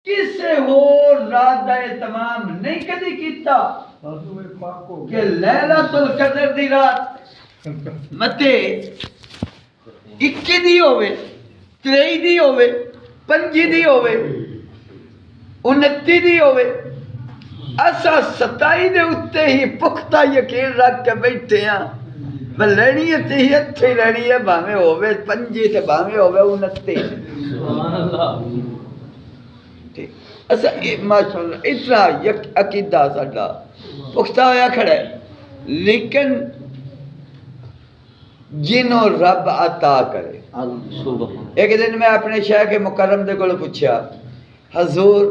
کسے ہور رات دا اہتمام نہیں کدی کیتا کہ لیلۃ القدر دی رات متے 21 دی ہوے 23 دی ہوے 25 دی ہوے 29 دی ہوے اسا 27 دے اتے ہی پختہ یقین رکھ کے بیٹھے ہیں لینی ہے تے ہی اتھے لینی ہے بھاویں ہوے 25 تے بھاویں ہوے 29 سبحان اللہ ٹھیک اسا ماشاءاللہ اتنا عقیدہ ساڈا پختہ ہویا کھڑا ہے لیکن جنوں رب عطا کرے ایک دن میں اپنے شیخ مکرم دے کول پوچھا حضور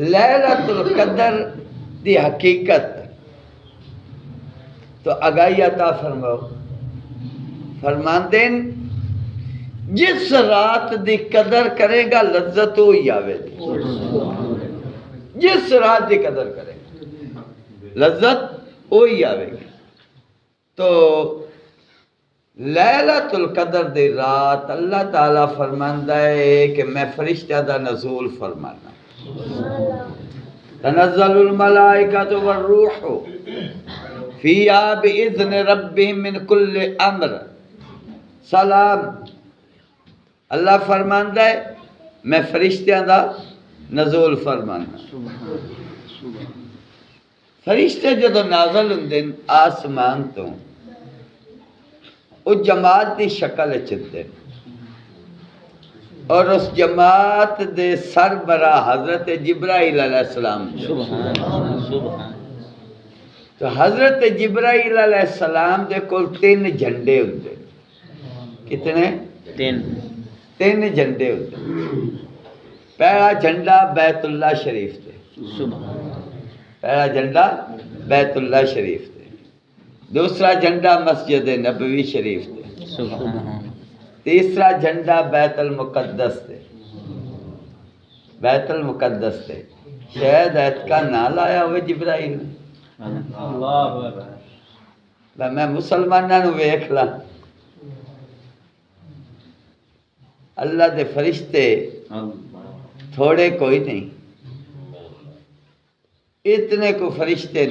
لیلۃ القدر دی حقیقت تو آگاہی عطا فرماؤ فرماندین جس رات دی قدر کرے گا لذت ہوئی آوے جس رات دی قدر کرے گا لذت ہوئی آوے گی تو لیلۃ القدر دی رات اللہ تعالیٰ فرماندہ ہے کہ میں فرشتہ دا نزول فرمانا تنزل الملائکۃ والروح فیہا بإذن ربہم من کل امر سلام اللہ فرماندہ ہے میں فرشتیاں دا نزول فرمانا فرشتے جدو نازل ہوندے آسمان تو وہ جماعت دی شکل چلتے اور اس جماعت دے سربراہ حضرت جبرائیل علیہ السلام تو حضرت جبرائیل علیہ السلام دے کول 3 جھنڈے ہوندے کتنے 3 جھنڈے ہوندے پہلا جھنڈا بیت اللہ شریف تے پہلا جھنڈا بیت اللہ شریف تے دوسرا جھنڈا مسجد نبوی شریف تے تیسرا جھنڈا بیت المقدس تے بیت المقدس تے شاید ایت کا نہ لایا ہوئے جبرائیل میں مسلمانوں نو ویکھ لا اللہ دے فرشتے تھوڑے کوئی نہیں اتنے کو فرشتے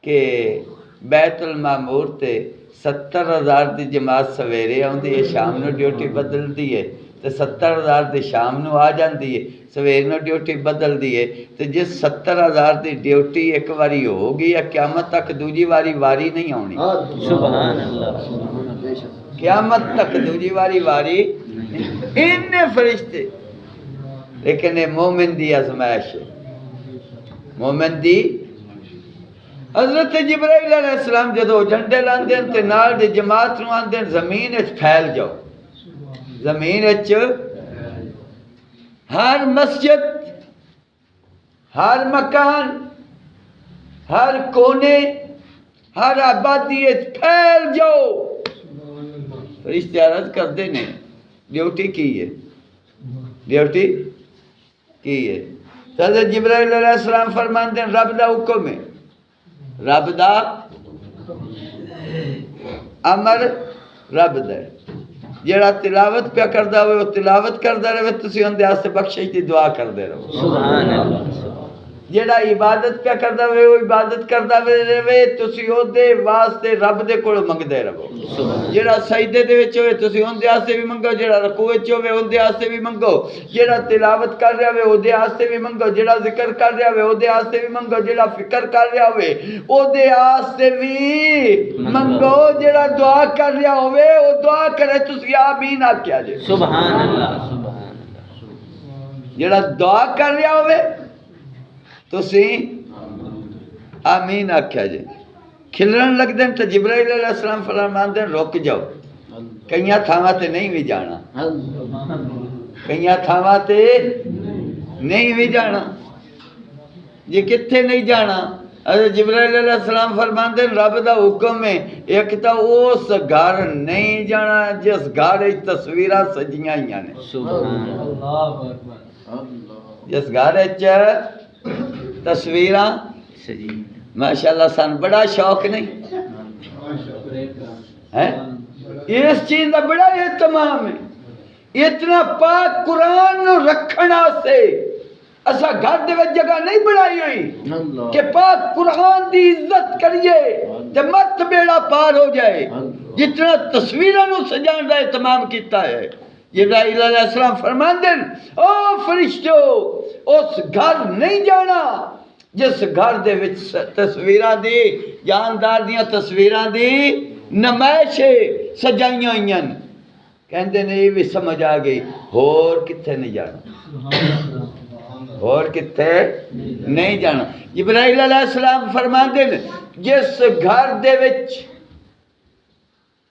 کہ بیت المعمور تے 70,000 دی جماعت سویرے آندی ہے شام نو ڈیوٹی بدل دی ہے تے 70,000 دی شام نو آ جاندی ہے سویر نو ڈیوٹی بدل دی ہے تے جس 70,000 دی ڈیوٹی ایک واری ہو گئی ہے قیامت تک دوجی واری نہیں آنی سبحان اللہ قیامت تک دوجی واری انہیں فرشتے لیکن مومن دی آزمائش ہے مومن دی حضرت جبرائیل علیہ السلام جدو جھنڈے لاندے تے نال دی جماعت نو آندے زمین وچ پھیل جاؤ زمین وچ ہر مسجد ہر مکان ہر کونے ہر آبادی وچ پھیل جاؤ فرشتے عرض کردے نے ڈیوٹی کی ہے ڈیوٹی کی ہے حضرت جبرائیل علیہ السلام فرماندے ہیں رب دا حکم ہے رب دا امر رب دا جیڑا تلاوت پہ کردہ ہوئے وہ تلاوت کردہ رہے تسی اندے آستے بخشش دی دعا کردے رہو سبحان اللہ جیڑا عبادت پہ کردہ ہوئے وہ عبادت کردہ رہے تسی اندے واسطے رب دے کوڑ منگ دے رہو جیڑا سجدے دے وچ ہوئے تسی اندے آستے بھی منگو جیڑا رکوع وچ ہوئے اندے آستے بھی منگو جیڑا تلاوت کر رہا ہوئے اندے آستے بھی منگو جیڑا ذکر کر رہا ہوئے اندے آستے بھی منگو جیڑا فکر کر رہا ہوئے اندے آستے بھی منگو جیڑا دعا کر رہا ہوئے وہ دعا کرے تسی آمین آکیا جے سبحان اللہ جیڑا دعا کر رہا ہوئے تسی آمین آکھیا جے کھلرن لگ دیں تو جبرائیل علیہ السلام فرمان دیں رک جاؤ کئیاں تھاواں تے نہیں بھی جانا کئیاں تھاواں تے نہیں بھی جانا یہ کتھے نہیں جانا حضرت جبرائیل علیہ السلام فرمان دیں رب دا حکم ہے ایک تا اس گھر نہیں جانا جس گھر وچ تصویراں سجیاں ہیاں نے سبحان اللہ جس گھر وچ تصویراں ماشاءاللہ سن بڑا شوق نہیں اس چیز کا بڑا اہتمام ہے اتنا پاک قرآن نو رکھنا سے اسا گھر دے وچ جگہ نہیں بنائی ہوئی کہ پاک قرآن دی عزت کریے تے مت بیڑا پار ہو جائے. جتنا تصویروں نو سجان دا اہتمام کیتا ہے. جبرائیل علیہ السلام فرماندے او فرشتو اس گھر نہیں جانا جس گھر دے وچ تصویراں دی جاندار دیاں تصویراں دی نمائش سجائیاں ہوئیاں. کہندے نے یہ بھی سمجھ آ گئی ہور کتھے نہیں جانا اور کتھے نہیں جانا. جبرائیل علیہ السلام فرماندے نے جس گھر دے وچ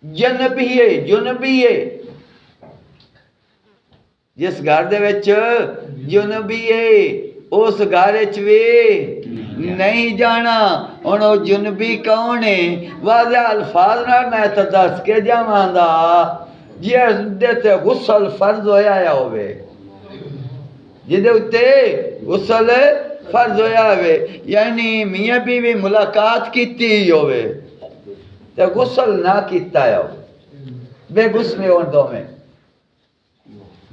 جنبی ہے جس گھر دے وچ جنبی ہے اس گھر وچ وی نہیں جانا. ہن او جنبی کون ہے؟ واضح الفاظ نال میں تے دس کے جاواں دا جس دے تے غسل فرض ہویا ہوئے جدے اتے غسل فرض ہویا ہوئے یعنی میاں بیوی ملاقات کیتی ہوئے تے غسل نہ کیتا ہے بے غسلے ہون دو میں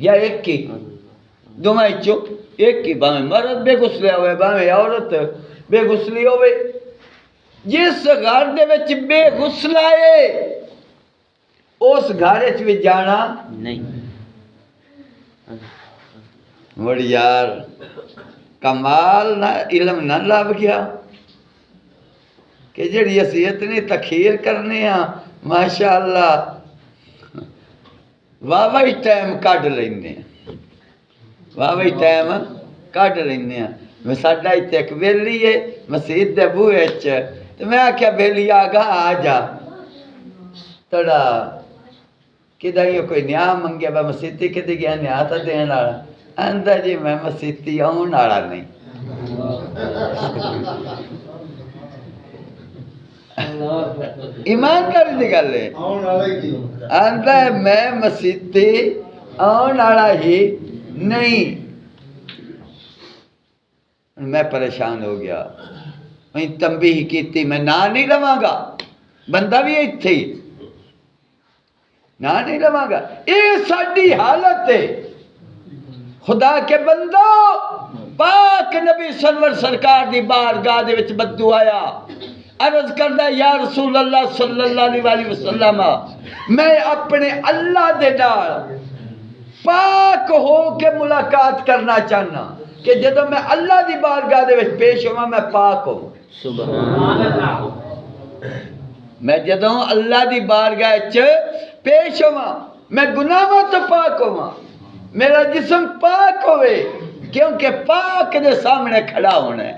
یا ایک کی دو میں چو ایک کی باہیں مرد بے غسلے ہوئے باہیں عورت بے غسلی ہوئے. جس گھر دے وچ بے غسل آئے اس گھر وچ بھی جانا نہیں. وڑی یار کمال نہ علم نہ لب گیا کہ جڑی اسی اتنی تخیر کرنے ہاں ماشاءاللہ واہ ٹائم کڈ لینے واہ ٹائم کڈ لینے ہاں. میں ساڈا اتنے ایک بیلی ہے مسجد دے بوئے تو میں آخیا بیلی آگا آ جا تھوڑا کدھر یہ کوئی نیا منگیا با مسیتی کدھر گیا نیا تا دین والا اندر جی میں مسیتی آن والا نہیں. ایمانداری دی گل ہے اندر میں مسیتی آن والا ہی نہیں. میں پریشان ہو گیا میں تنبیہ کیتی میں نہ نہیں لواں گا بندہ بھی اتھے ہی نہ نہیں لواں گا. یہ ساڈی حالت ہے خدا کے بندو. پاک نبی سرور سرکار دی بارگاہ دے وچ بدو آیا عرض کردہ یا رسول اللہ صلی اللہ علیہ وسلم میں اپنے اللہ دے نال پاک ہو کے ملاقات کرنا چاہنا کہ جدو میں اللہ دی بارگاہ دے وچ پیش ہوا میں پاک ہوں. سبحان اللہ. میں جدوں اللہ دی بارگاہ وچ پیش ہوا میں گناہوں تو پاک ہوا میرا جسم پاک ہوئے کیونکہ پاک دے سامنے کھڑا ہونا ہے.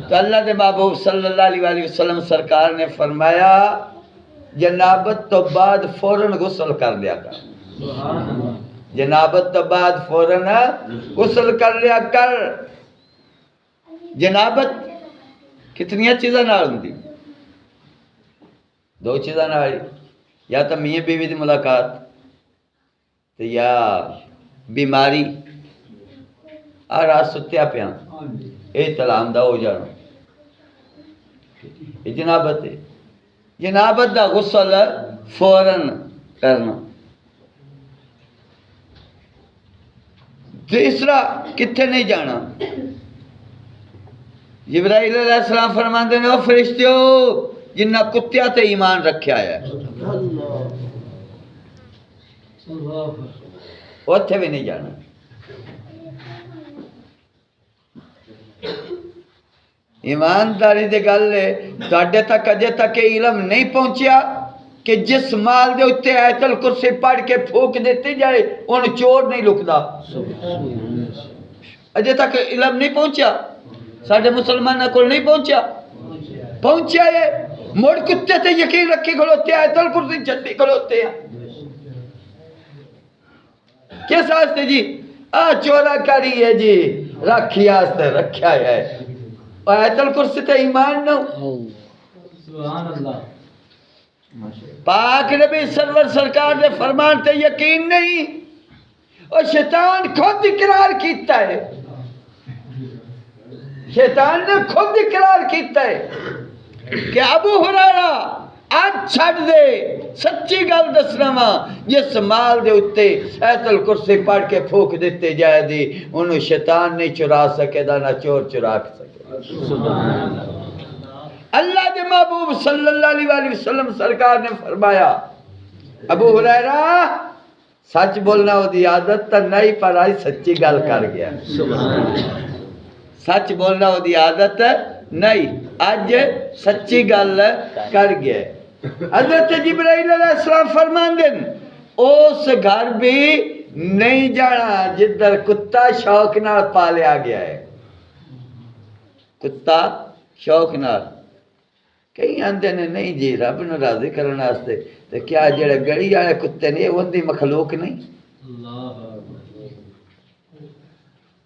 تو اللہ دے محبوب صلی اللہ علیہ وسلم سرکار نے فرمایا جنابت تو بعد فوراً غسل کر لیا کر. جنابت تو بعد فوراً غسل کر لیا کر. جنابت کتنی چیزاں نال ہوندی؟ دو چیزاں نال یا تو میاں بیوی دی ملاقات یا بیماری آ رات ستیا پیا یہ تلام دا ہو جانا یہ جنابت ہے. جنابت دا غسل فوراً کرنا. تیسرا کتنے نہیں جانا. جبرائیل علیہ السلام فرماندے نے او فرشتیو جنہ کتیا تے ایمان رکھیا ہے اوتھے بھی نہیں جانا. ایمانداری دے گل ہے تواڈے تک اجے تک علم نہیں پہنچیا کہ جس مال دے اتے آیت الکرسی پڑھ کے پھونک دیتی جائے ان چور نہیں لکدا. اجے تک علم نہیں پہنچیا ساڈے مسلمانوں کو نہیں پہنچیا ہے. مڑ کتے تے یقین رکھی کھلوتے آیت الکرسی چلی کھلوتے ہیں کس واسطے جی چورا کری ہے جی رکھی واسطے رکھا ہے آیت الکرسی تے ایمان نہ سبحان اللہ. پاک نبی سرور سرکار نے فرمان تے یقین نہیں اور شیطان خود اقرار کیتا ہے. شیطان نے خود اقرار کیتا ہے کہ ابو ہریرہ اج چھڑ دے سچی گل دسنا وا جس مال دے اتے ایت الکرسی پڑھ کے پھوک دیتے جائے دی انہوں شیطان نہیں چرا سکے دا نہ چور چرا سکے سبحان اللہ دے محبوب صلی اللہ علیہ وآلہ وسلم سرکار نے فرمایا ابو ہریرہ سچ بولنا وہ دی عادت تا نہیں پر آئی سچی گل کر گیا سچ بولنا وہ دی عادت نہیں آج سچی گل کر گیا حضرت جبرائیل علیہ السلام فرمان دیں اس گھر بھی نہیں جانا جدھر کتا شوق نال پالیا گیا ہے کتا شوق نال کئی آندے نے نہیں جی رب نو راضی کرنے واسطے تو کیا جڑے گڑی والے کتے نے ان دی مخلوق نہیں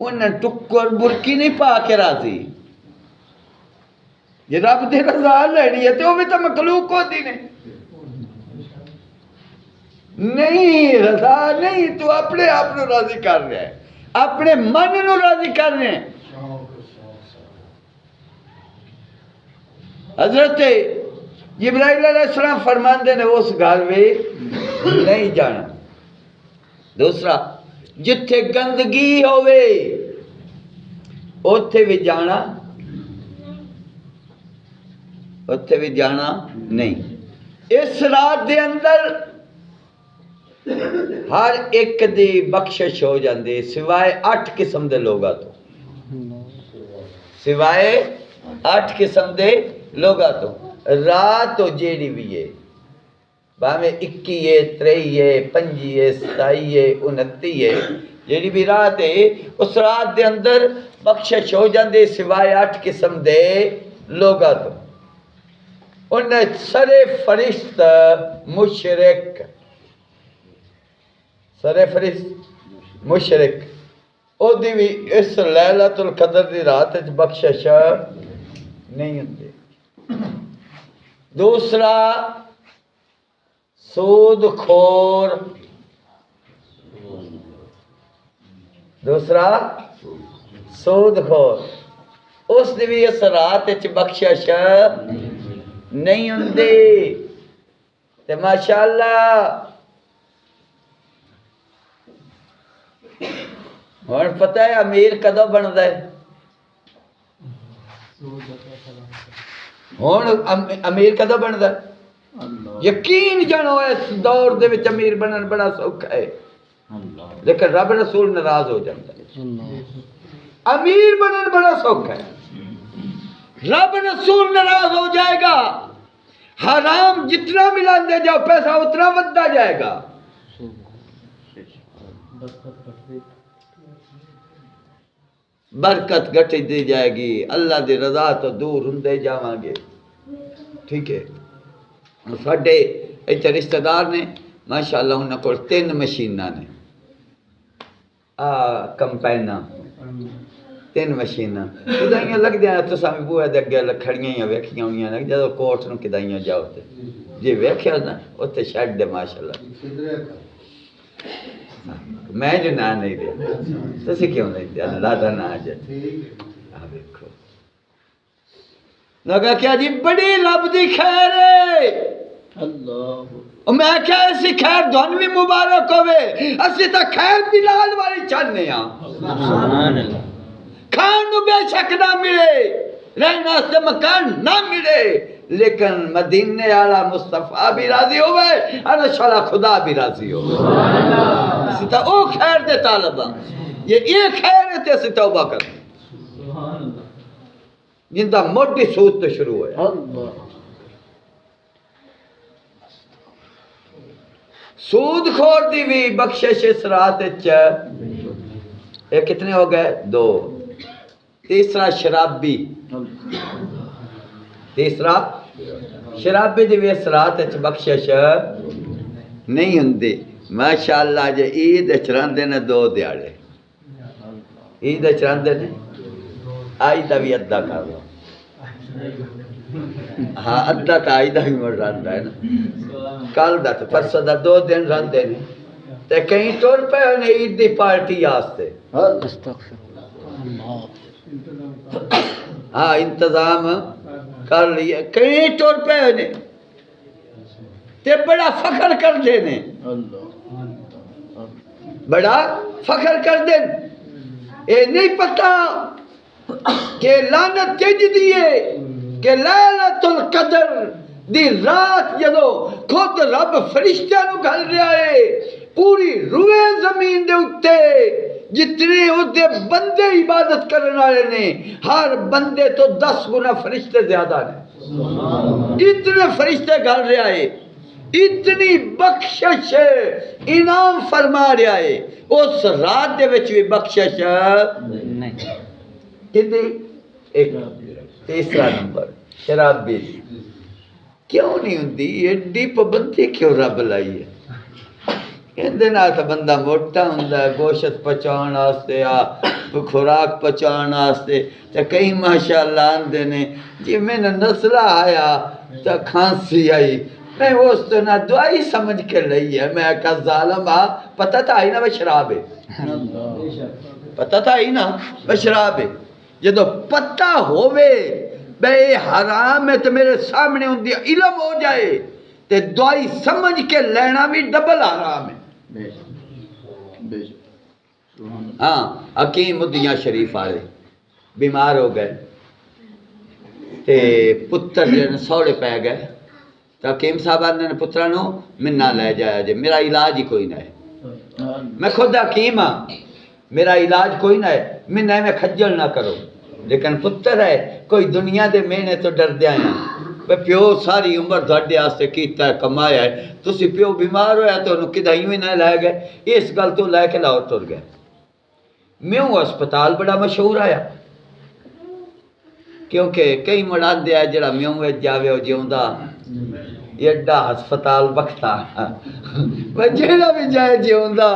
انہیں ٹکر برکی نہیں پا کے راضی یہ رب دی رضا لینی ہے تو وہ بھی تو مخلوق ہوتی نہیں رضا نہیں تو اپنے آپ نو راضی کر رہے ہیں اپنے من نو راضی کر رہے ہیں حضرت جبرائیل علیہ السلام فرماندے نے اس گھر میں نہیں جانا دوسرا جتھے گندگی ہوئے اوتھے بھی جانا اوتھے بھی جانا نہیں اس رات دے اندر ہر ایک دی بخشش ہو جاندے سوائے 8 قسم دے لوگاں تو سوائے 8 قسم دے لوگاں تو رات تو جیڑی بھی ہے باہمیں 21 23 25 27 29 جیڑی بھی رات ہے اس رات دے اندر بخشش ہو جاندے سوائے 8 قسم دے لوگاں تو انہیں سرے فرشت مشرک سرے فرشت مشرک او دی بھی اس لیلۃ القدر دی رات وچ بخشش نہیں ہوندی دوسرا سود خور دوسرا سود خور اس دی بھی اس رات وچ بخشش نہیں ہوندی تے ماشاءاللہ اور پتہ ہے امیر کدو بندا ہے ہون امیر کدو بندا ہے یقین جانو اس دور دے وچ امیر بنن بڑا سوکھا ہے لیکن رب رسول ناراض ہو جاتا ہے امیر بنن بڑا سوکھا ہے رب رسول ناراض ہو جائے گا حرام جتنا ملاندے جاؤ پیسہ اتنا بڑھتا جائے گا برکت گھٹی دی جائے گی اللہ دی رضا تو دور ہوندے جاواں گے ٹھیک ہے ساڈے ایتھے رشتہ دار نے ماشاءاللہ انہاں کول 3 مشیناں نے کمپائناں 3 مشیناں کدائیاں لگ دیاں تو سامنے بوئے دے اگے کھڑیاں یا ویکھیاں ہوئیاں نے جدوں کوٹ نو کدائیاں جاؤ تے جی ویکھیا نا اوتھے شیڈ دے ماشاءاللہ میں جو نا نہیں دیا تسی کیوں نہیں دیا اللہ دا نا جاتے دیکھو لگا کیا جی بڑی رب دی خیر ہے اللہ میں کیا ایسی خیر دھن بھی مبارک ہوئے اسی تا خیر بلال والی چاہنے ہاں سبحان اللہ کھان نو بے شک نہ ملے رہنا سے مکان نہ ملے لیکن مدینے والا مصطفیٰ بھی راضی ہوئے اور شالا خدا بھی راضی ہوئے اسی تا او خیر دے طالبہ یہ خیر ہے تے اسی توبہ کر جن دا موٹی سود تو شروع ہویا سود خور دی بھی بخشش اس رات یہ کتنے ہو گئے 2 تیسرا شرابی تیسرا شرابی دی بھی اس رات بخشش نہیں ہوندی ماشاءاللہ جے عید چراندے نے 2 دیاڑے عید چراندے نے آئی دا بھی ادھا کر لو ہاں ادھا تا آئی دا بھی مر رہندا ہے نا کل دا تو پرسوں دا 2 دن رہندے نے تے کہیں ٹور پہ انہیں عید دی پارٹی آستے ہاں انتظام کر لیے کہیں ٹور پہ انہیں تے بڑا فخر کر دینے، بڑا فخر کر دین. اے نہیں پتا کہ لعنت تجھ دیئے کہ لیلۃ القدر دی رات جدو خود رب فرشتیاں نو گھل رہا ہے پوری روئے زمین دے اتے جتنے ادھے بندے عبادت کرنے والے نے ہر بندے تو 10 گنا فرشتے زیادہ نے. اتنے فرشتے گھل رہا ہے، اتنی بخشش انعام فرما رہا ہے. اس رات دے وچ بھی بخشش نہیں. کدی ایک تیسرا نمبر شرابی کیوں نہیں ہوندی؟ ایڈی پابندی کیوں رب لائی ہے؟ اندے نال تے بندہ موٹا ہوندا ہے گوشت پچاؤن واسطے آ خوراک پچاؤن واسطے. تے کئی ماشاءاللہ آندے نے جی میں نے نسلہ آیا تے کھانسی آئی میں اس تو نہ دعائی سمجھ کے لئی ہے. میں کہا ظالم پتہ تھا ہی نا وہ شراب ہے، پتہ تھا ہی نا وہ شراب ہے. جدو پتہ ہووے بے حرام ہے تو میرے سامنے ہوندی علم ہو جائے تے دعائی سمجھ کے لینا بھی ڈبل حرام ہے. ہاں حکیم مدیاں شریف آئے بیمار ہو گئے تے پتر جن سوڑے پہ گئے تو حکیم صاحب نے پترا نو منا لے جایا جے میرا علاج ہی کوئی نہ ہے. میں خود حکیم ہاں، میرا علاج کوئی نہ ہے، منا میں کھجل نہ کرو. لیکن پتر ہے کوئی دنیا دے مینے تو ڈر دیا ہیں. پیو ساری عمر دھاڑے آستے کیتا ہے کمایا ہے، تسی پیو بیمار ہویا تو انہوں کدھائیوں ہی نہ لائے گئے. اس گل تو لائے کے لاؤ ٹر گئے. میوں اسپتال بڑا مشہور آیا کیونکہ کئی مڑان دیا جڑا میوں جاوے ہو جیوندہ ایڈا ہسپتال بکھتا جڑا بھی جائے جیوندہ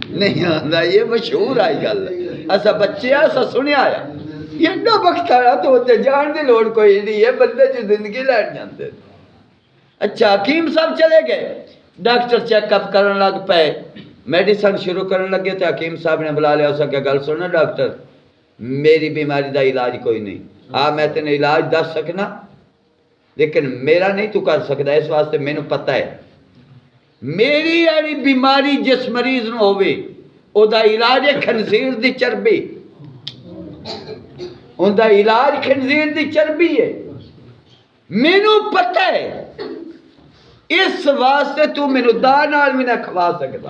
نہیں آندہ. یہ مشہور آئی گل ایسا بچے ایسا سنیا آیا ایڈا بکھتا ہے تو ہوتے جان دی لوڑ کوئی نہیں ہے، بندے جو زندگی لیٹ جانتے. اچھا حکیم صاحب چلے گئے، ڈاکٹر چیک اپ کرن لگ پائے، میڈیسن شروع کرن لگے تو حکیم صاحب نے بلا لیا. اسا کہ گل سننا ڈاکٹر میری بیماری دا علاج کوئی نہیں، میں تینے علاج دس سکنا لیکن میرا نہیں تو کر سکتا. اس واسطے مینوں پتہ ہے میری ایڑی بیماری جس مریض نو ہوئے او دا علاج ہے خنزیر دی چربی. ان دا علاج خنزیر دی چربی ہے، مینوں پتہ ہے. اس واسطے تو مینوں دا نال بھی نہ کھوا سکتا،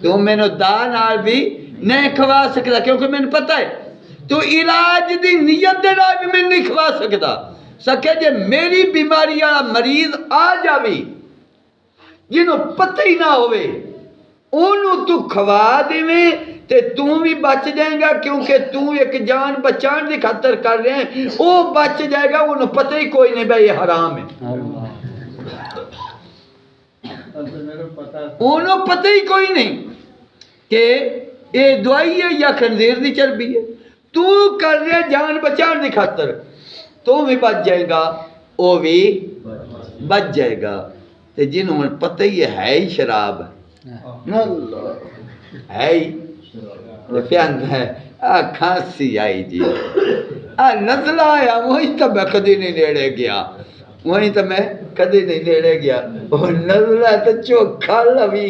تو مینوں دا نال بھی نہیں کھوا سکتا کیونکہ مینوں پتہ ہے تو علاج دی نیت دے نال بھی میں نہیں کھوا سکتا. سکے جے میری بیماری والا مریض آ جاوی جنہوں پتہ ہی نہ ہوئے انہوں تو کھوا دیویں تے توں بھی بچ جائیں گا کیونکہ توں ایک جان بچان دی خاطر کر رہے ہیں، وہ بچ جائے گا. انہوں پتہ ہی کوئی نہیں بھائی یہ حرام ہے، انہوں پتہ ہی کوئی نہیں کہ یہ دوائی ہے یا خنزیر دی چربی ہے. تو کر رہے جان بچان دی خاطر تو بھی بچ جائے گا وہ بھی بچ جائے گا. تے جنہوں پتہ ہی ہے ہی شراب ہے ہی پیاندا ہے کھانسی آئی جی نزلہ آیا وہیں تو میں کدی نہیں نیڑے گیا، وہیں تو میں کدی نہیں نیڑے گیا. وہ نزلہ تو چوکھا لوی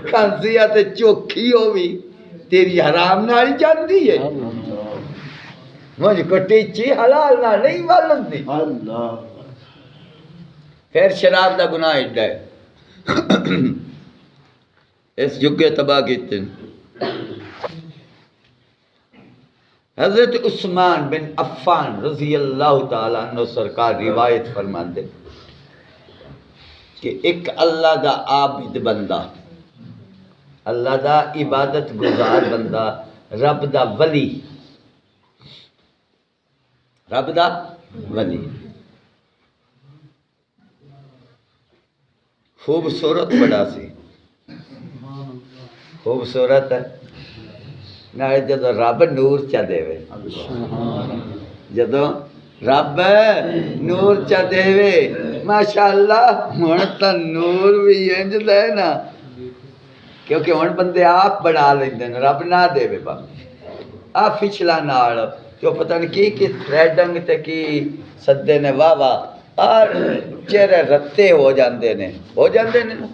کھانسی آتے چوکھی ہوئی تیری حرام نالی جاندی ہے مجھ کو ٹیچی حلال نہ نہیں معلوم دی. پھر شراب دا گناہ ایڈا ہے اس جگہ تباہ کیتے. حضرت عثمان بن عفان رضی اللہ تعالیٰ عنہ سرکار روایت فرماندے کہ ایک اللہ دا عابد بندہ، اللہ دا عبادت گزار بندہ، رب دا ولی، رب دا ولی خوبصورت بڑا سی، خوبصورت ہے نہ جدو رب نور چا دے وے، جدو رب نور چا دے وے ماشاءاللہ ہن تا نور بھی انج دے نا کیونکہ ہن بندے آپ بڑھا لیندے نے رب نہ دے وے با آ پچھلا نال جو پتہ نہیں کی تھریڈنگ تے کی سدے نے واہ واہ اور چہرے رتے ہو جاندے نے نا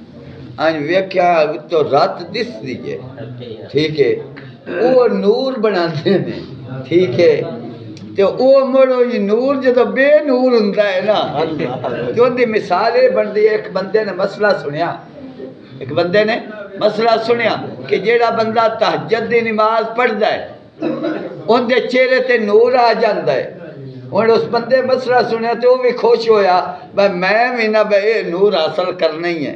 انج ویکھیا تو رات دس دیجے ٹھیک ہے وہ نور بناندے نے ٹھیک ہے تے او مڑو یہ نور جدو بے نور ہوندا ہے نا جو دی مثال یہ بندی ہے ایک بندے نے مسئلہ سنیا کہ جیڑا بندہ تہجد دی نماز پڑھدا ہے ان دے چہرے تے نور آ جاندا ہے ہن اس بندے مسئلہ سنیا تے وہ بھی خوش ہویا میں بھی نہ بے نور حاصل کرنا ہی ہے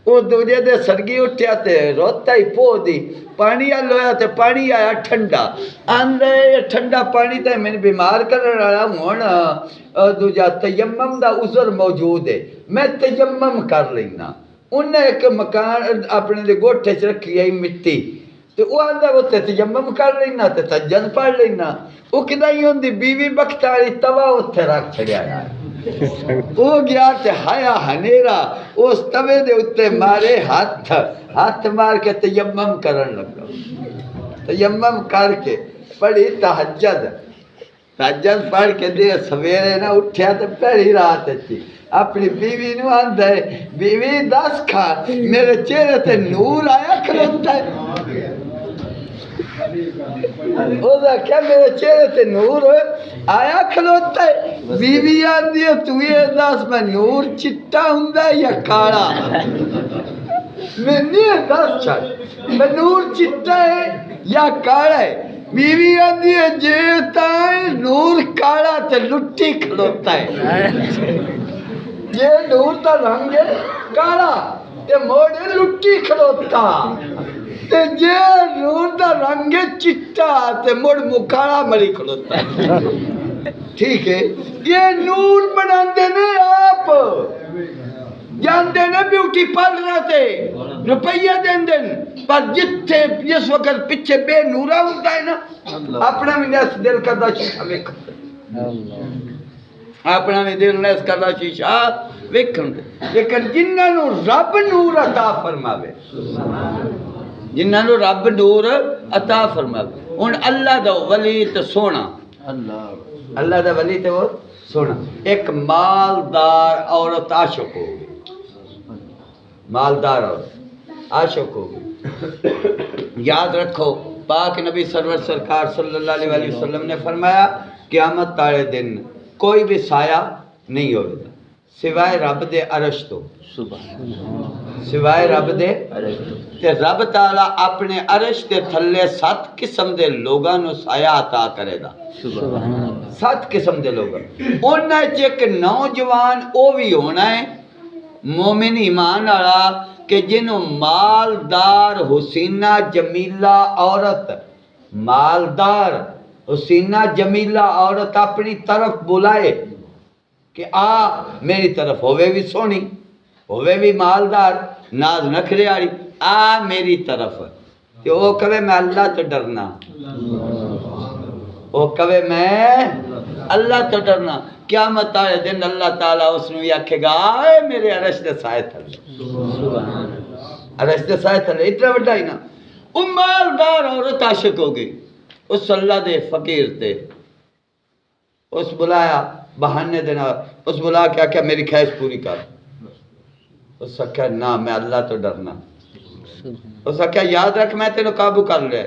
وہ دوجے دے سرگی اٹھیا تے روتا ہی پو دی پانی لویا تے پانی آیا ٹھنڈا آندے ٹھنڈا پانی تے میں بیمار کرنے والا ہوں دوجا تیمم دا عذر موجود ہے میں تیمم کر لینا انہیں ایک مکان اپنے دے گوٹھے چ رکھی ہے مٹی تو وہ آندا وہ تیمم کر لینا تے تہجد پڑھ لینا وہ کدائی ہوندی بیوی بخت والی توا اتنے رکھ چھڑیا وہ گیا تے ہایا ہنیرا اس توے دے اتنے مارے ہاتھ مار کے تیمم کرن لگا تیمم کر کے پڑھی تہجد پڑھ کے دے سویرے نہ اٹھیا تے پہلی رات تھی اپنی بیوی نو آندا ہے بیوی دس کھا میرے چہرے تے نور آیا کھلوتا ہے اوہ کیا میرے چہرے تے نور آیا کھلوتا ہے بیوی آندی ہے تو یہ دس میں نور چٹا ہوندا ہے یا کالا میں نہیں دس چھڑ میں نور چٹا ہے یا کالا ہے بیوی آندی ہے جیتا ہے نور کالا تے لٹی کھلوتا ہے یہ نور دا رنگ ہے کالا تے موڑے لٹی کھلوتا تے جے نور دا رنگ ہے چٹا تے موڑ مکالا مری کھلوتا ہے ٹھیک ہے یہ نور بناندے نے آپ جاندے نے بیوٹی پارلر تے روپیہ دین پر جتھے جس وقت پیچھے بے نورا ہوتا ہے نا اپنا بھی نیس دل کردا شیشہ ویکھن اپنا بھی دل نیس کردا شیشہ ویکھن لیکن جنہاں نو رب نور عطا فرماوے جنہاں نو رب نور عطا فرماوے ہن اللہ دا ولی تے سونا اللہ دا ولی تے وہ سونا ایک مالدار عورت عاشق ہو گئی مالدار عورت عاشق ہو گئی یاد رکھو پاک نبی سرور سرکار صلی اللہ علیہ وسلم نے فرمایا قیامت تارے دن کوئی بھی سایہ نہیں ہوگا سوائے رب دے عرش تو سوائے رب دے تے رب تعالیٰ اپنے عرش دے تھلے 7 قسم دے لوگاں نو سایہ عطا کرے گا 7 قسم دے لوگاں انہاں وچ ایک نوجوان او بھی ہونا ہے مومن ایمان والا کہ جنوں مالدار حسینہ جمیلہ عورت مالدار حسینہ جمیلہ عورت اپنی طرف بلائے کہ آ میری طرف ہوئے بھی سونی ہوئے بھی مالدار ناز نکھرے آڑی آ میری طرف کہ وہ کہے میں اللہ تو ڈرنا وہ کہے میں اللہ تو ڈرنا قیامت آئے دن اللہ تعالیٰ اس نے آکھے گا آئے میرے عرش دے سائے تھلے عرش دے سائے تھلے اتنا بڑا ہی نا وہ مالدار عورت عاشق ہو گئی اس اللہ دے فقیر تے اس بلایا بہانے دینا اس بلا کے آکھیا میری خواہش پوری کر اس آکھیا نا میں اللہ تو ڈرنا اس آکھیا یاد رکھ میں تینوں قابو کر لے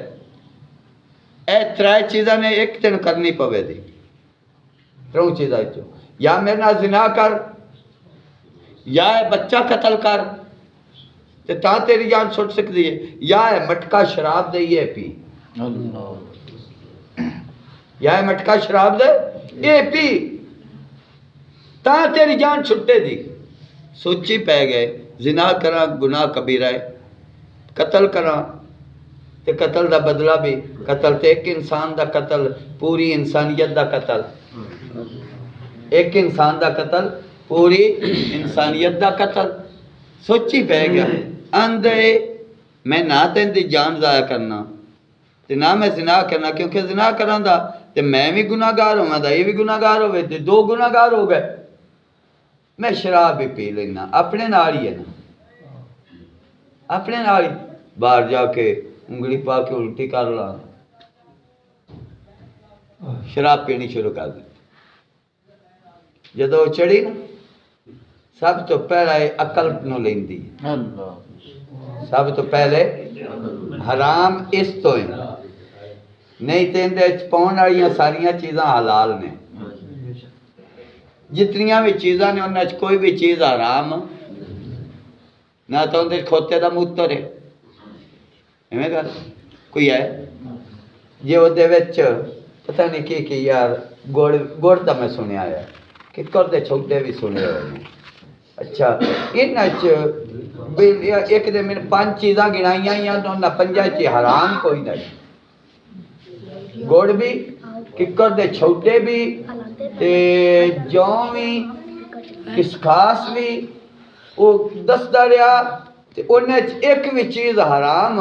اے 3 چیزاں نے ایک تینوں کرنی پوے دی 3 چیزاں چو یا میرے نال زنا کر یا بچہ قتل کر تے تا تیری جان چھٹ سکتی ہے یا مٹکا شراب دے یہ پی یا مٹکا شراب دے یہ پی تا تیری جان چھٹے دی سوچی پہ گئے زنا کرا گناہ کبیرہ ہے قتل کرا تے قتل دا بدلہ بھی قتل تے ایک انسان دا قتل پوری انسانیت دا قتل ایک انسان دا قتل پوری انسانیت دا قتل سوچی پہ گیا اندے میں نہ تین دی جان ضائع کرنا تے نہ میں زنا کرنا کیونکہ زنا کرنا دا تے میں بھی گناہگار ہوں دا یہ بھی گناہگار ہوئے تے 2 گناہگار ہو گئے میں شراب بھی پی لینا اپنے ناڑی ہے نا اپنے ناڑی باہر جا کے انگلی پا کے الٹی کر لا شراب پینی شروع کر دی جدو چڑھی نا سب تو پہلا عقل نو لیندی، سب تو پہلے حرام اس تو ہیں، نہیں تے اندے پاؤن والیاں ساریاں چیزاں حلال نے، جتنیاں بھی چیزاں نے انہاں کوئی بھی چیز حرام نہ تو اندر کھوتے دا موتر ہے، ایویں گل کوئی ہے جی وہ دے وچ پتہ نہیں کی یار گڑ دا میں سنیا ہے کہ کر دے چھوٹے بھی سنے ہوئے ہیں۔ اچھا ایک دے میں 5 چیزاں گنائیاں یا نہ 5 چی حرام کوئی نہیں، گڑ بھی، ککر دے چھوٹے بھی، تے جوں بھی، کسخاس بھی، وہ دستا رہا تے انہیں ایک بھی چیز حرام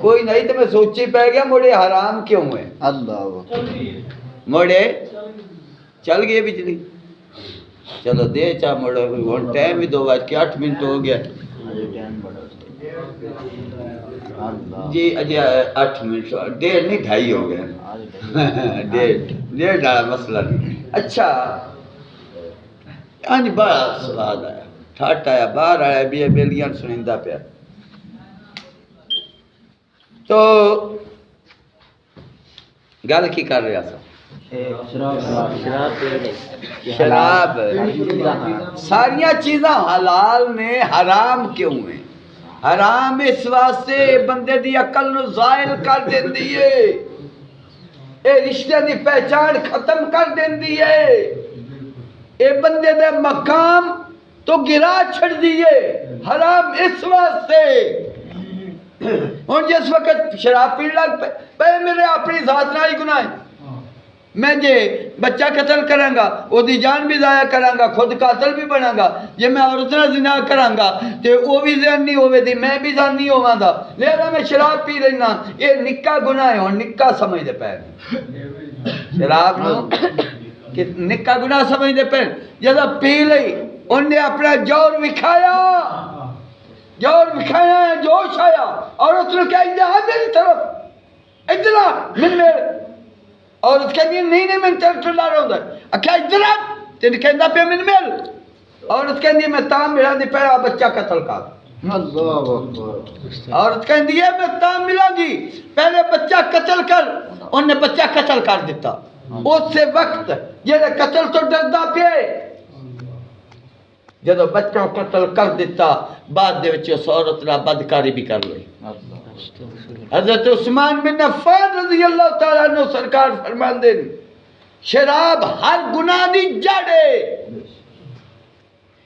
کوئی نہیں۔ تو میں سوچی پہ گیا مڑے حرام کیوں ہے؟ اللہ مڑے چل گئے بجلی، چلو دے چاہ مڑے ہون ٹائم بھی 2:08 ہو گیا جی، اجے 8 منٹ 1:30 نہیں 2:30 ہو گئے، 1:30 مسئلہ نہیں۔ اچھا آج بڑا سواد آیا، ٹھاٹ آیا، باہر آیا بھی بیلیاں سنندہ پیا۔ تو گل کی کر رہا تھا؟ شراب، ساریاں چیزاں حلال نے، حرام کیوں ہیں؟ حرام اس واسطے بندے دی عقل نو زائل کر دیندی ہے، اے رشتے دی پہچان ختم کر دیندی ہے، اے بندے دے مقام تو گرا چھڑ دیئے۔ حرام اس واسطے ہن جس وقت شراب پین لگ پہ میرے اپنی ذات نہ ہی گناہ ہے، میں جے بچہ قتل کروں گا وہ دی جان بھی ضائع کروں گا، خود قاتل بھی بناں گا، جے میں عورت نہ زنا کراں گا تے وہ بھی زانی ہوے دی میں بھی زانی ہوواں گا، لہذا میں شراب پی لینا، یہ نکا گناہ ہے۔ ہن نکا سمجھ دے پے شراب نو کہ نکا گناہ سمجھ دے پے، جدا پی لئی انہیں اپنا جور وکھایا، جور وکھایا ہے، جوش آیا، عورت نے کہا ادھر میری طرف ادھر من میرے، عورت کہتی ہے نہیں میں تیرے تو لا رہا ہوں اکھا ادھر تین کہندہ پہ من میل، عورت کہندی ہے میں تام ملا دی پہلا بچہ قتل کر، عورت کہندی ہے میں تام ملا دی پہلے بچہ قتل کر، انہیں بچہ قتل کر دیتا۔ اس سے وقت یہ قتل تو ڈردہ پہ جدو بچوں قتل کر دیتا، بعد دے وچ اس عورت را بدکاری بھی کر لئی۔ حضرت عثمان بن عفان رضی اللہ تعالیٰ عنہ سرکار فرماندے شراب ہر گناہ دی جڑے،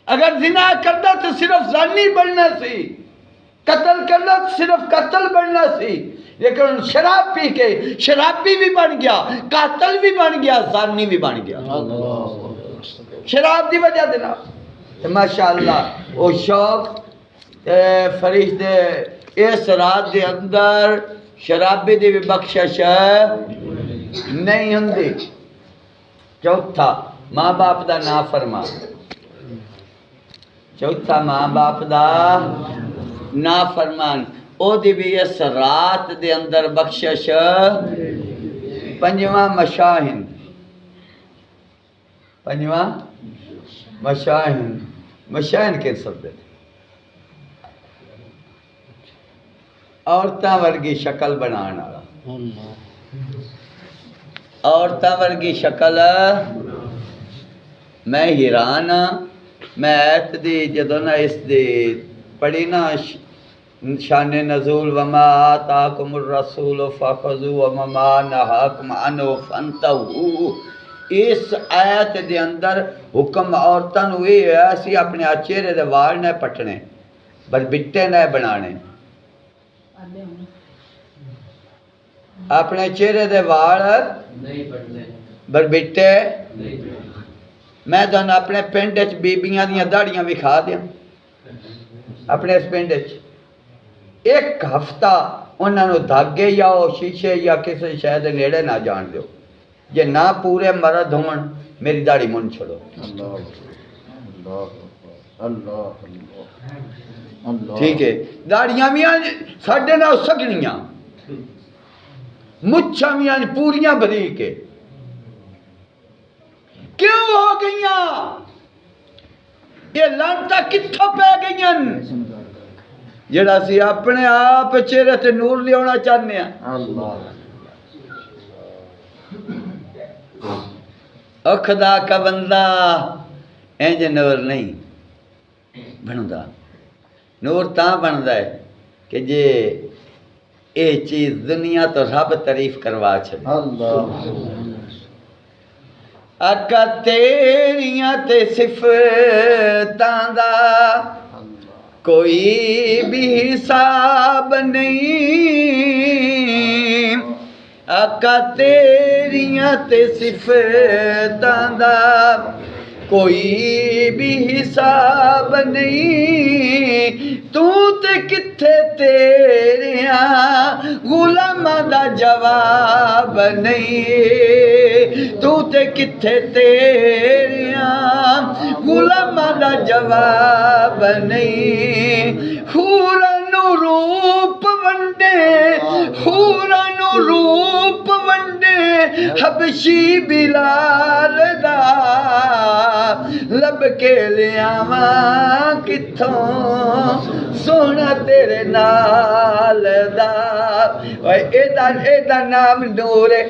اگر زنا کرنا تو صرف زانی بننا سی، قتل کرنا تو صرف قتل بننا سی، لیکن شراب پی کے شرابی بھی بن گیا، قاتل بھی بن گیا، زانی بھی بن گیا شراب دی وجہ دینا۔ ماشاءاللہ وہ شوق فرشتے اس رات دے اندر شرابی دی بھی بخشش نہیں ہوندی۔ چوتھا ماں باپ دا نافرمان، چوتھا ماں باپ دا نافرمان، او دی بھی اس رات دے اندر بخشش۔ پنجواں مشاہن، پنجواں مشاہن، مشاہن کے سب دے عورتاں ورگی شکل بنانا، عورتاں ورگی شکل میں حیران ہاں۔ میں ایت دی جدوں نہ اس دی پڑھی نا شان نزول وما آتاکم الرسول فخذوا وما نہاکم عنہ فانتہوا، اس آیت دے اندر حکم عورتاں نو یہ ہے اسی اپنے چہرے دے وال نہ پٹنے، بربٹے نہ بنانے، اپنے چہرے دے وال بربٹے۔ میں دن اپنے پنڈ وچ بیبیاں دیاں داڑیاں وکھا دیاں، اپنے اس پنڈ وچ ایک ہفتہ انہاں نو دھاگے یا شیشے یا کسی شے دے نیڑے نہ جان دیو، جے نہ پورے مرد ہون میری داڑھی من چھوڑو۔ ٹھیک ہے، داڑیاں بھی ساڈے نال سگنیاں، مچھاں بھی پوریاں بریک ہے، کیوں ہو گئیاں؟ یہ لانتا کتھوں پہ گئیاں جڑا سی اپنے آپ چہرے تے نور لیاونا چاہنے ہیں او خدا کا بندہ اینج نور نہیں بندا نور تاں بندا ہے کہ جے اے چیز دنیا تو رب تعریف کروا چھڑے اکا تیریاں تے صفتاں دا کوئی بھی حساب نہیں آقا تیریاں تے صفتاں دا کوئی بھی حساب نہیں تو تے کتھے تیریاں غلاماں دا جواب نہیں تو تے کتھے تیریاں غلاماں دا جواب نہیں حوراں نو روپ ونڈے حوراں نو روپ ونڈے حبشی بلال دا لب کے لیاواں کتھوں سونا تیرے نال دا اے دا نام نور ہے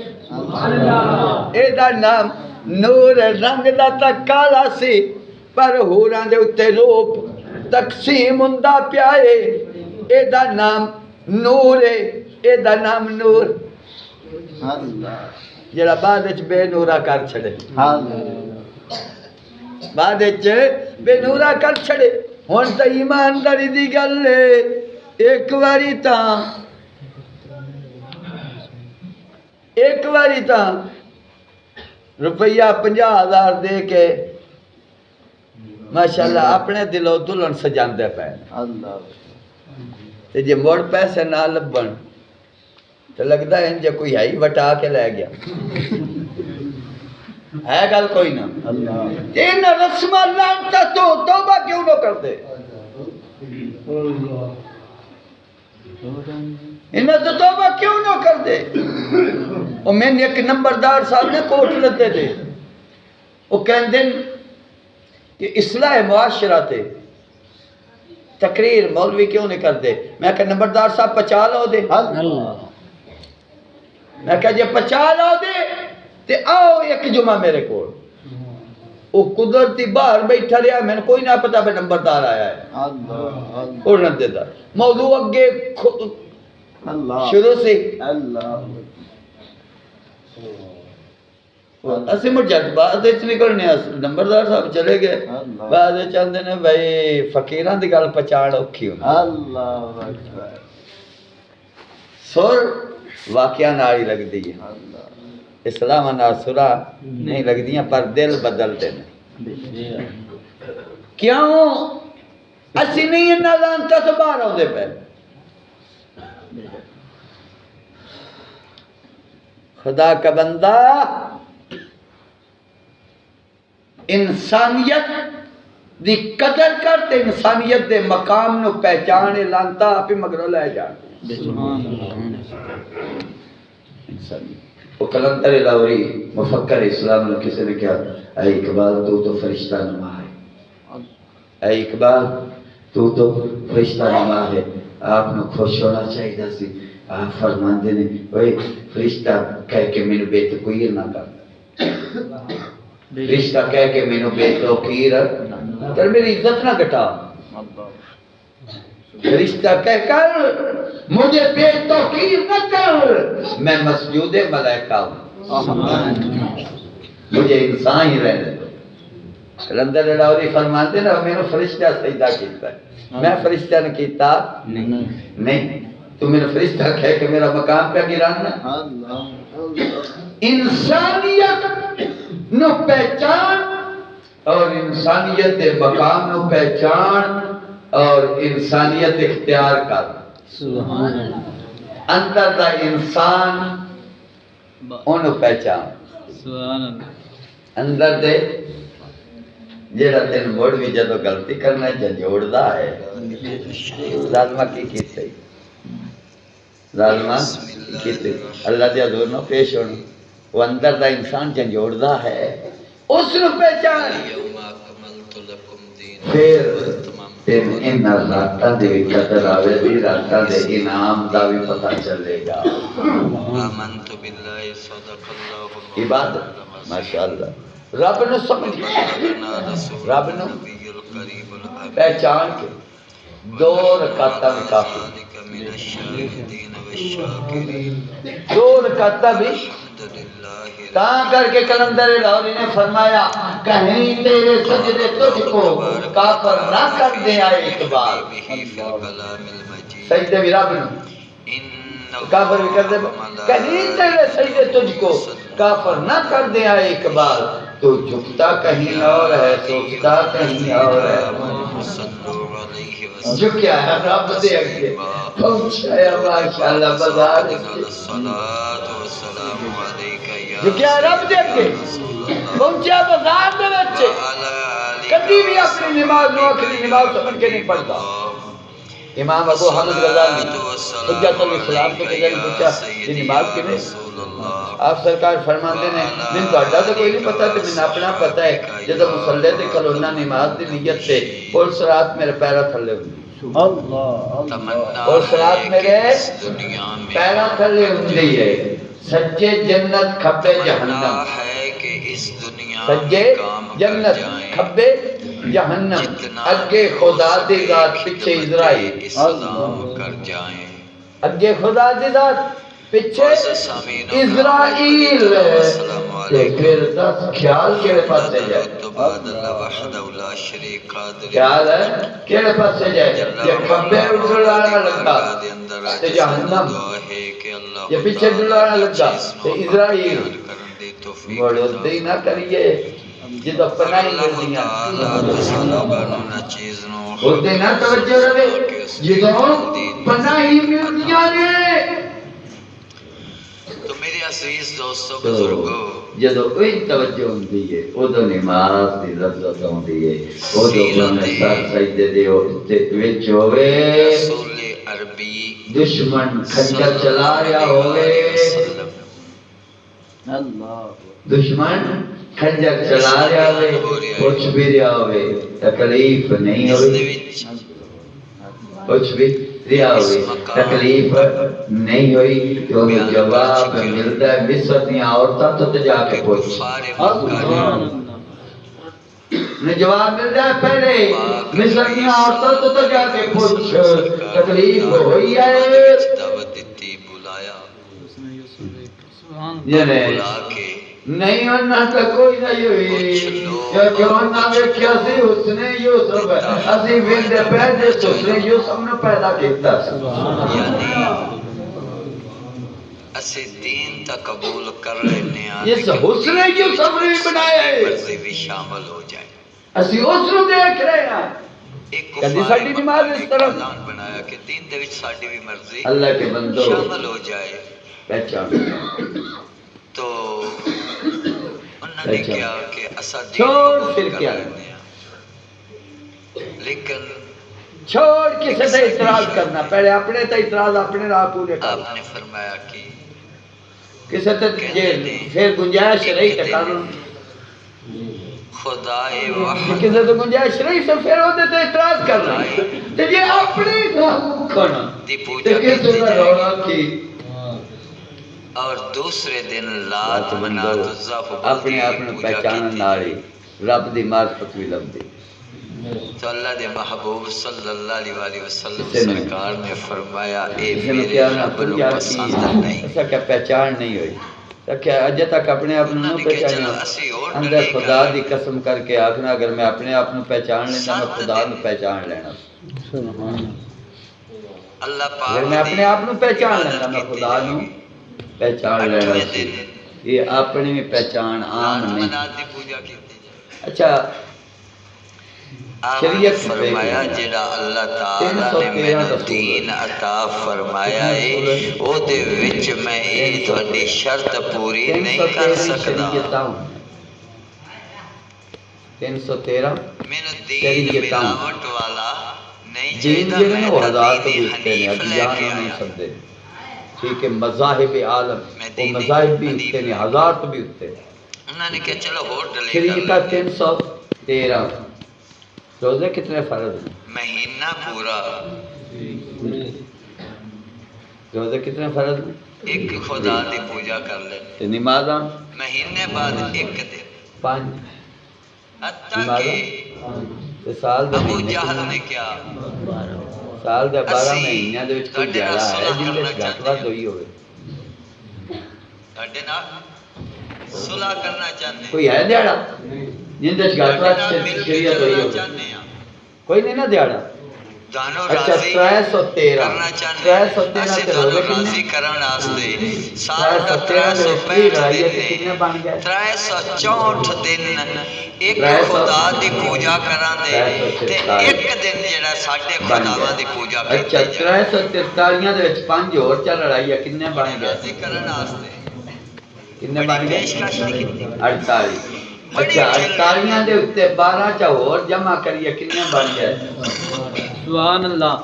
اے دا نام نور رنگ دا تا کالا سی پر ہوراں دے اتے روپ تقسیم ہوندا پیا اے اے دا نام نور ہے اے دا نام نور جڑا بعد وچ بے نورا کر چھڑے بعد وچ بے نورا کر چھڑے ہن تے ایمانداری دی گل ہے ایک واری تاں روپیہ 50,000 دے کے ماشاءاللہ اپنے دلوں دلہن سجاندے پے تے جے موڑ پیسے نہ لبن تو لگدا ہے انجے کوئی ہے ہی وٹا کے لے گیا ہے گل کوئی نہ ان رسم لانتا تو توبہ کیوں نہ کر دے انہیں تو توبہ کیوں نہ کر دے اور میں نے ایک نمبردار صاحب نے کوٹ لیتے تھے وہ کہن دن کہ اصلاح معاشرہ تھے تقریر مولوی کیوں نہیں کر دے میں کہا نمبردار صاحب 50 لو دے میں کہا جے 50 لو دے تے آؤ ایک جمعہ میرے کو وہ قدرتی باہر بیٹھا رہا میں نے کوئی نہ پتا بے نمبردار آیا ہے اڑن دے دار موضوع اگے شروع سے اسی مجھت بعد اس نکلنے نمبردار صاحب چلے گئے بعد چاندے نے بھائی فقیران دی گل پچاڑ اوکھی ہونا سر واقعہ ناری لگ دی ہے اسلام ناصرہ نہیں لگ دیاں پر دل بدل دینے کیوں اسی نہیں انہا لانتا تو باہر ہو دے پہ خدا کا بندہ انسانیت دی قدر کرتے انسانیت دے مقام نو پہچانے لانتا آپ مگرو لے جان انسانیت وہ کلندر لاہوری مفکر اسلام نے کسی نے کہا اے اقبال تو فرشتہ نما ہے اے اقبال تو فرشتہ نما ہے آپ نے خوش ہونا چاہیے سی آپ فرماندے نے بھئی فرشتہ کہہ کے میں نے بے تقویر نہ کر فرشتہ کہہ کے میں نے بے توقیر کر میری عزت نہ گھٹا فرشتہ کہہ کر مجھے بے توقیر نہ کر میں مسجود ملائکہ ہوں مجھے انسان ہی رہنے دو کلندر لاہوری فرماتے نا میں نے فرشتہ سجدہ کیتا ہے میں فرشتہ نے کیتا نہیں تو میرا فرشتہ کہہ کہ میرا مقام پہ گرانا انسانیت نو پہچان اور انسانیت مقام نو پہچان اور انسانیت اختیار کر اندر دا انسان انہوں پہچان اندر دے جیڑا تین موڑ بھی جدو غلطی کرنا جنجوڑ دا ہے ظالمہ کی کیتے ظالمہ کیتے اللہ دے حضور نو پیش ہونا وہ اندر دا انسان جنجوڑ دا ہے اس نو پہچان پھر تین ان راتاں دی بھی قدر آوے دی، راتاں دے انعام دا بھی پتہ چلے گا۔ آمنت باللہ صدق اللہ عبادت ماشاءاللہ رب نے سمجھ رب نے پہچان کے 2 رکعتاں بھی کافی، 2 رکعتاں بھی تاں کر کے کلندر لاہوری نے فرمایا کہیں تیرے سجدے تجھ کو کافر نہ کر دے آئے اقبال، سجدے بھی رب نے کافر بھی کر دے، کہیں تیرے سجدے تجھ کو کافر نہ کر دے آئے اقبال، تو جھکتا کہیں اور ہے سوچتا کہیں اور ہے، جھکیا ہے رب دے اگے پہنچایا ماشاءاللہ بازار جھکیا ہے رب دے اگے پہنچایا بازار دے بچے کبھی بھی اپنی نماز نو آخری نماز سمجھ کے نہیں پڑھتا۔ امام ابو حامد غزالی حجت الاسلام کو کسی نے پوچھا یہ نماز کی نہیں؟ آپ سرکار فرماتے ہیں من بڑھا تو کوئی نہیں پتا کہ من اپنا پتا ہے جب مسلح دے کلونا نماز دی نیت سے پول سرات میرے پیرا تھلے ہوئی پول سرات میرے پیرا تھلے ہوئی ہے، سجے جنت کھبے جہنم، سجے جنت کھبے جہنم، اگے خدا دی ذات پیچھے اسرائیل، اگے خدا دی ذات پیچھے اسرائیل، پھر دس خیال کیڑے پاس سے جائے، خیال ہے کیڑے پاس سے جائے، یہ کھبے اٹھلانا لگا تو جہنم، یہ پیچھے ڈلانا لگا تو اسرائیل، بڑھو دی نہ کریے جدو پناہی مل دیا ہوتے نہ توجہ رہے جدو پناہی مل دیا تو میرے عزیز دوستو بزرگو جدو کوئی توجہ ہوندی ہے ادو نماز دی لذت ہوندی ہے ادو بنے سر سجدے دے وچ ہوئے رسول عربی دشمن کھنجر چلا رہا ہوئے، دشمن کھنجر چلا رہا ہوئے کچھ بھی رہا ہوئے تکلیف نہیں ہوئی، کچھ بھی رہا ہوئے تکلیف نہیں ہوئی تو جواب ملتا ہے مصر دیا عورتاں تو جا کے پوچھ جواب ملتا ہے پہلے مصر دیا عورتاں تو جا کے پوچھ تکلیف ہوئی ہے نہیں ہونا تو کوئی نہیں ہوئی کیونکہ ہونا ویکھیا سی حسن یوسف اسی ویندے پہلے حسن یوسف نے پیدا کیتا یعنی اسی دین تا قبول کر لینے یہ حسن یوسف نے بنایا ہے مرضی بھی شامل ہو جائے اسی اس کو دیکھ رہے ہیں ایک کدی ساڈی نماز اس طرح بنایا کہ دین دے وچ ساڈی بھی مرضی اللہ کے بندو شامل ہو جائے پہچان تو انہوں نے کیا کہ اسا دین چھوڑ قبول پھر کر کیا لینے ہیں لیکن چھوڑ کسی سے اعتراض کرنا پہلے اپنے تے اعتراض اپنے راہ پورے کر آپ نے فرمایا کہ کسی تے پھر گنجائش رہی تے قانون خدا وحد کسی تے گنجائش رہی سے پھر وہ تے اعتراض کرنا تے یہ اپنے کھانا دی تے پوجا کسی نے رونا کی اور دوسرے دن لات منات الزف اپنے آپ نے پہچانن نالی رب دی معرفت بھی لبدی تو اللہ دے محبوب صلی اللہ علیہ وسلم سرکار نے فرمایا اے میرے رب نو پسند نہیں ایسا کیا پہچان نہیں ہوئی کیا اجے تک اپنے آپ نو پہچانا اندر خدا دی قسم کر کے آخنا اگر میں اپنے آپ نو پہچان لینا میں خدا نو پہچان لینا اللہ پاک اگر میں اپنے آپ نو پہچان لینا میں خدا نو پہچان لینا یہ اپنی پہچان عام نہیں۔ اچھا شریعت فرمایا جڑا اللہ تعالی نے مینوں دین عطا فرمایا ہے او دے وچ میں اے تہاڈی شرط پوری نہیں کر سکدا 313 مینوں دین ملاوٹ والا نہیں دین چاہیدا جڑے میں وہ ہزار تو دین اٹھتے ہیں حنیف لے ادیان کے نہیں آیا سکتے ٹھیک ہے مذاہب عالم وہ مذاہب بھی اٹھتے ہیں ہزار تو بھی اٹھتے ہیں انہوں نے کہا چلو اور ڈیلیٹ شریعت 313 روزے کتنے فرض ہیں؟ مہینہ پورا روزے کتنے فرض ہیں؟ ایک خدا دی پوجا کر لے، تے نمازاں مہینے بعد ایک دن، 5 حتیٰ نمازاں کہ تے سال دے ابو مہینے جہل کتنے؟ نے کیا سال دے 12 اسی مہینیاں دے وچ کوئی تہاڈے نال دیہڑا ہے صلح جن کرنا وچ گھٹ چاہتے ود ہیں، ہوئی ہوئے؟ تہاڈے نال صلح کرنا چاہتے ہیں، کوئی ہے دیہڑا جن وچ گھٹ تہاڈے ود نال مل کے شریعت ہوئی چلنا ہوئے؟ چاہتے ہیں، کوئی نہیں نا دیہڑا؟ تانوں اچھا راضی 313 کرنا چاہتے ہیں، 313 اسے تے تانوں روزے راضی کتنے؟ کرن واسطے سال دا 313 دے وچ 30 لڑائیاں تے 365 کتنے بن گئے؟ 364 دن ایک خدا دی پوجا کراں دے تے ایک دن جڑا ساڈے خداواں دی پوجا اچھا کیتی جائے 343 دے وچ 5 اور چا لڑائیاں کتنے بن گئے؟ راضی کرن واسطے کتنے بن گئے؟ پیشکش نہیں کیتی 48 اچھا 48 دے اوتے 12 چا اور جمع کریے کتنے بن گئے؟ سبحان اللہ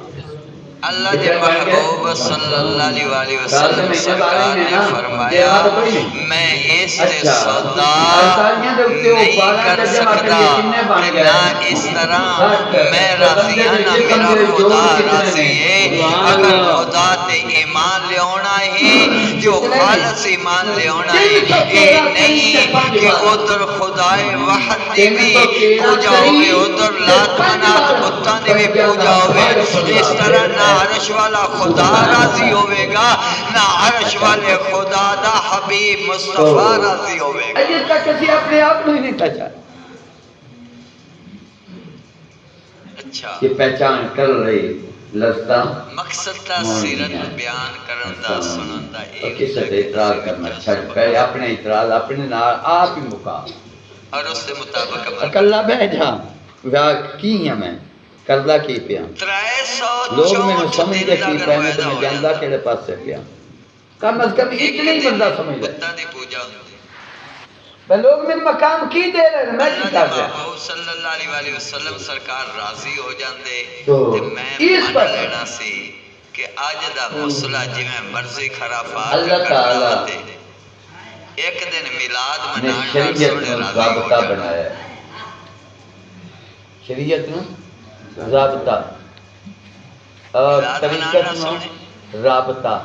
اللہ دے محبوب صلی اللہ علیہ وآلہ وسلم سرکار نے فرمایا میں اس تے سودا نہیں کر سکتا کہ نہ اس طرح میں راضی ہاں نہ میرا خدا راضی ہے اگر خدا تے ایمان لے آنا ہے جو خالص ایمان لے آنا ہے اے نہیں کہ ادھر خدا وحد دی بھی پوجا ہوئے ادھر لات منات بتاں دی بھی پوجا ہوئے اس طرح نہ عرش والا خدا راضی ہوئے گا نہ عرش والے خدا دا حبیب مصطفیٰ راضی ہوئے گا اجے تک کسی اپنے آپ کو ہی نہیں پہچان اچھا کہ پہچان کر رہی لفظاں مقصد تا سیرت بیان کرن دا سنن دا اور کسی سے اعتراض کرنا چھڑ پہلے اپنے اعتراض اپنے نال آپ ہی مکا اور اس کے مطابق عمل اکلا بیٹھ جا واہ کی ہیں میں کردہ کی پیا لوگ میں نے سمجھ دے کی پہنے تو میں جاندہ کیڑے پاس سے پیا کم از کم اتنے ہی بندہ سمجھ دے میں لوگ میں مقام کی دے رہے ہیں میں کی کر رہا محمد صلی اللہ علیہ وآلہ وسلم سرکار راضی ہو جاندے تو میں اس مان پر لینا سی کہ آج دا مسئلہ جی میں مرضی خرافات اللہ تعالیٰ ایک دن میلاد نے منانا شریعت سوڑے میں راضی ہو ضابطہ جانا بنایا ہے شریعت میں ضابطہ اور طریقت میں رابطہ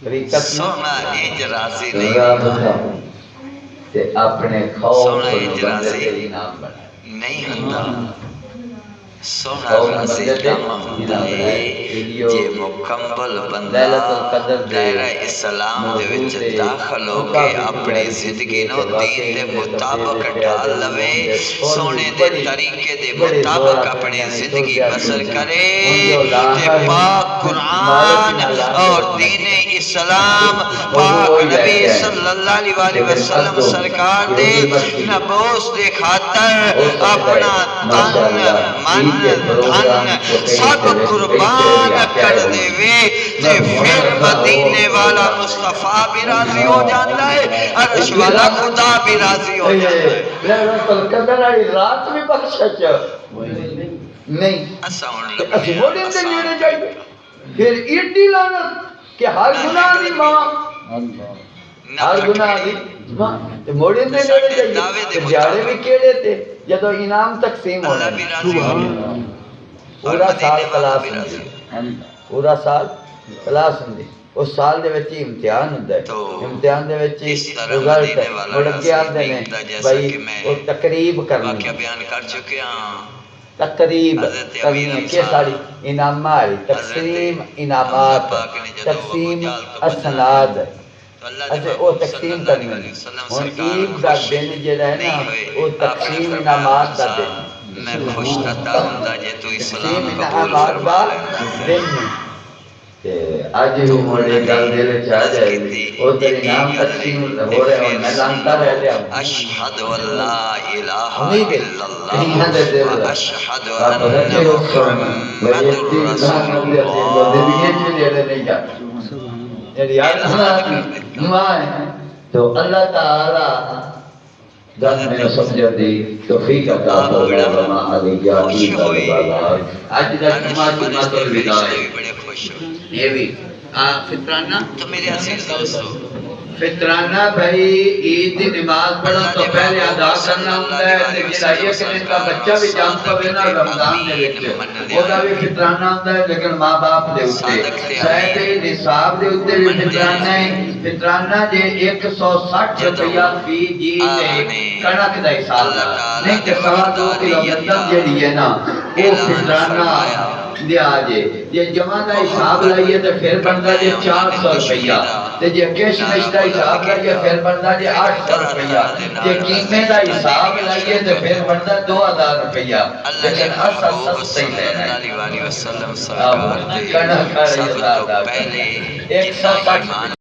طریقت سونا ایج راضی میں نہیں رابطہ تے اپنے خوف سونا کو ایج بندے راضی کے انعام بنایا نہیں ہوتا سونا راضی کام ہوتا ہے جے مکمل بندہ دائرہ اسلام دے وچ داخل ہو کے اپنی زندگی نو دین دے مطابق ڈال لوے سونے دے طریقے دے مطابق اپنی زندگی بسر کرے تے پاک قرآن اور دین اسلام پاک نبی صلی اللہ علیہ وآلہ وسلم سرکار دے نبوس دے خاطر اپنا تن من دھن سب قربان کر دے وے تے پھر مدینے والا مصطفیٰ بھی راضی ہو جاتا ہے عرش والا خدا بھی راضی ہو جاتا ہے لیلۃ القدر والی رات بھی بخشش نہیں اساں اسی موڑے دے نیڑے جائیے پھر ایڈی لعنت کہ ہر گناہ دی ماں ہر گناہ دی ماں تے موڑے دے نیڑے جائیے تے دیاڑے بھی کیڑے تے جدو انعام تقسیم ہونا پورا سال کلاس ہوندی پورا سال کلاس ہوندی اس سال دے وچ امتحان ہوندا ہے امتحان دے وچ رزلٹ بڑھ کے آندے نے بھائی وہ تقریب کرنی واقعہ بیان کر چکے ہیں تقریب کرنی ہے کہ ساری انعامات تقسیم انعامات تقسیم اسناد اسے وہ تقسیم کرنی ہے اور عید دا دن جڑا ہے نا وہ تقسیم انعامات دا دن میں خوش تتا ہوندا جے تو اسلام قبول انعامات فرما دا لینا دن آج ہی موڑے گل دل چاہ جائے وہ تیرے نام تقسیم ہو رہے اور میں جانتا رہ لیا اشہد واللہ الہ امید الا اللہ اللہ واشہد ان محمد رسول تو اللہ تعالیٰ جن میں سمجھا دی توفیق عطا فرما علی جانی آج دا جمعہ جمعہ الوداع بڑے خوش ہو یہ بھی فطرانہ تو میرے عزیز دوستو فطرانہ بھائی عید دی نماز پڑھن تو پہلے ادا کرنا ہوتا ہے تے جڑا ایک دن کا بچہ بھی جان پوے نا رمضان دے وچ او دا بھی فطرانہ ہوتا ہے لیکن ماں باپ دے اوتے شاید نصاب دے اوتے بھی فطرانہ ہے فطرانہ جے 160 روپیہ فی جی تے کنک دا حساب نہیں تے 2 کلو گندم جڑی ہے نا او فطرانہ دیا جے یہ جمع دا حساب لائیے تو پھر بندہ جے 400 روپیہ تے جے کشمش دا حساب لائیے پھر بندہ جے 800 روپیہ جے قیمے دا حساب لائیے تو پھر بندہ 2000 روپیہ لیکن اصل سستے ہی لینا ہے کنک 160